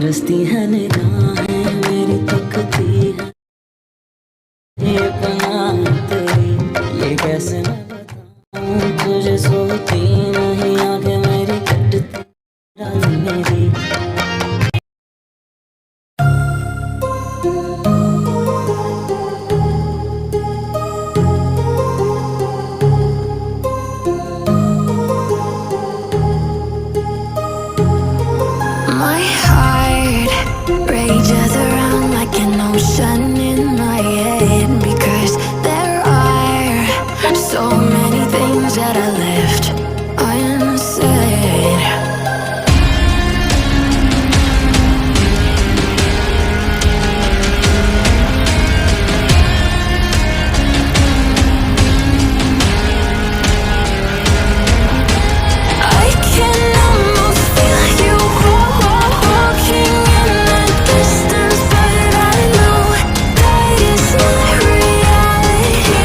तरसती है निगाहें मेरी तकती है ये पनाह तेरी ये कैसे मैं बताऊं तुझे सोती नहीं आंखें मेरी कटती रानी मेरी My heart rages around like an ocean in my head because there are so many things that I left unsaid. I can almost feel you walking in the distance, but I know that it's not reality.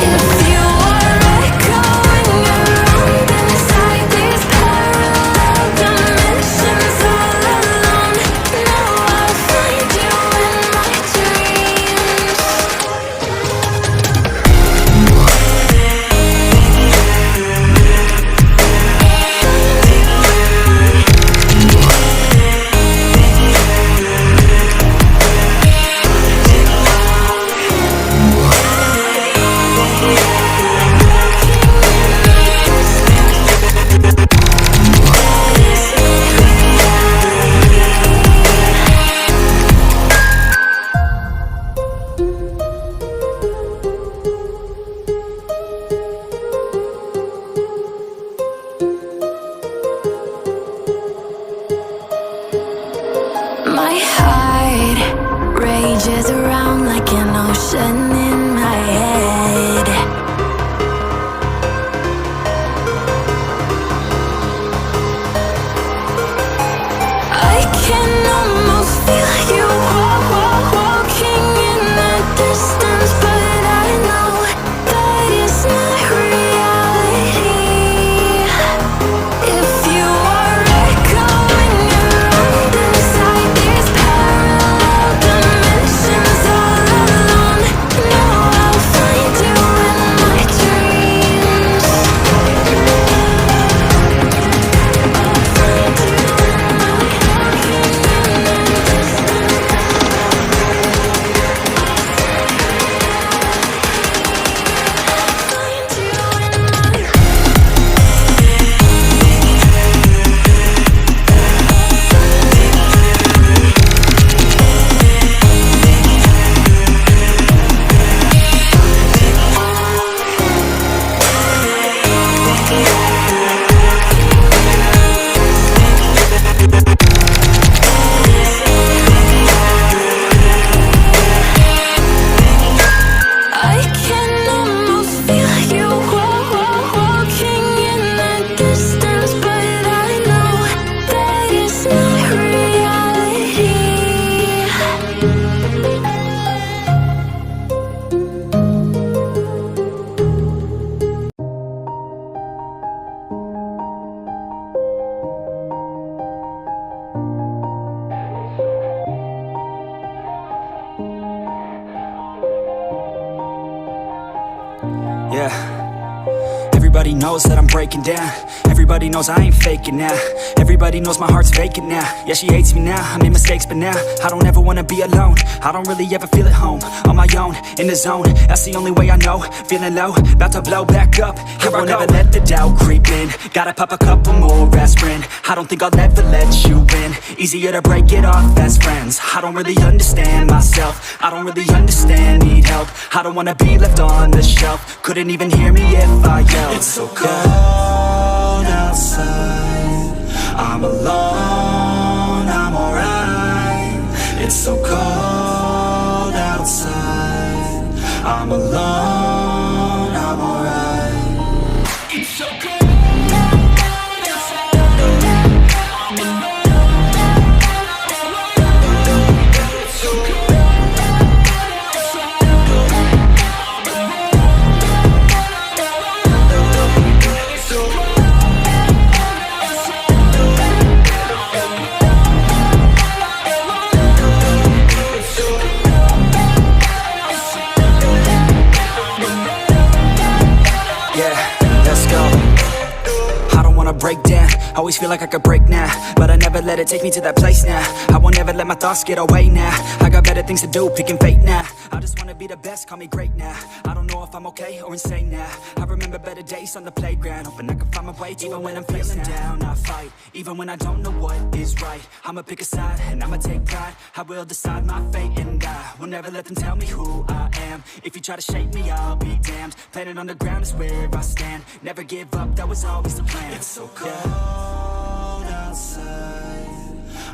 If you are echoing around inside these parallel dimensions all alone, now I'll find you in my dreams. My heart rages around like an ocean in my head. I can almost feel you walking in the distance, but I know that it's not reality. If you are echoing around inside these parallel dimensions all alone, now I'll find you in my dreams. I can almost feel you walking in the distance, but I know that it's not reality. Yeah. Everybody knows that I'm breaking down. Everybody knows I ain't faking now. Everybody knows my heart's vacant now. Yeah, she hates me now, I made mistakes, but now I don't ever wanna be alone. I don't really ever feel at home. On my own, in the zone, that's the only way I know. Feeling low, about to blow back up. Here I won't ever let the doubt creep in. Gotta pop a couple more aspirin. I don't think I'll ever let you in. Easier to break it off best friends. I don't really understand myself. I don't really understand, need help. I don't wanna be left on the shelf. Couldn't even hear me if I yelled. It's so cold outside, I'm alone, I'm alright. It's so cold outside, I'm alone, I'm alright. It's so cold outside, I'm alone. It's so cold outside, I'm alone. It's so cold outside. Always feel like I could break now, but I never let it take me to that place now. I won't ever let my thoughts get away now. I got better things to do, picking fate now. I just wanna be the best, call me great now. I don't know if I'm okay or insane now. I remember better days on the playground, hoping I can find my way even when I'm feeling down. I fight, even when I don't know what is right. I'ma pick a side, and I'ma take pride. I will decide my fate, and I will never let them tell me who I am. If you try to shape me, I'll be damned. Planet on the ground is where I stand. Never give up, that was always the plan. It's so cold outside,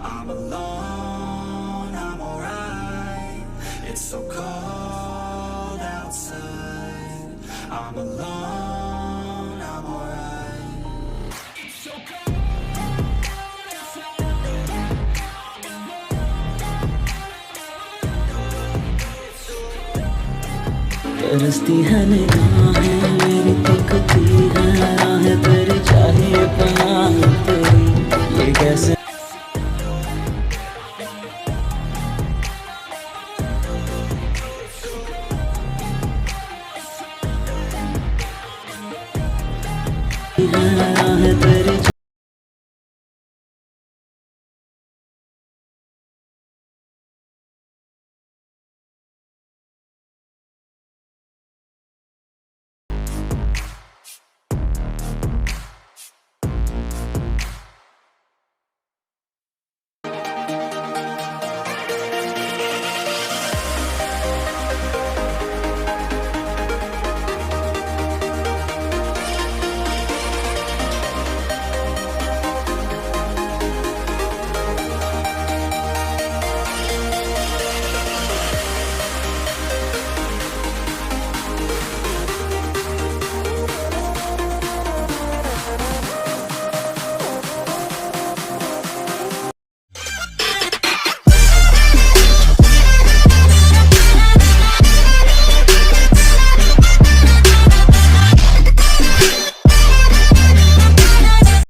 I'm alone, I'm alright. It's so cold outside, I'm alone, I'm alright. It's so cold outside, तरसती है निगाहें मेरी तकती है राह तेरी चाहिए पनाह तेरी ये कैसे राह तेरी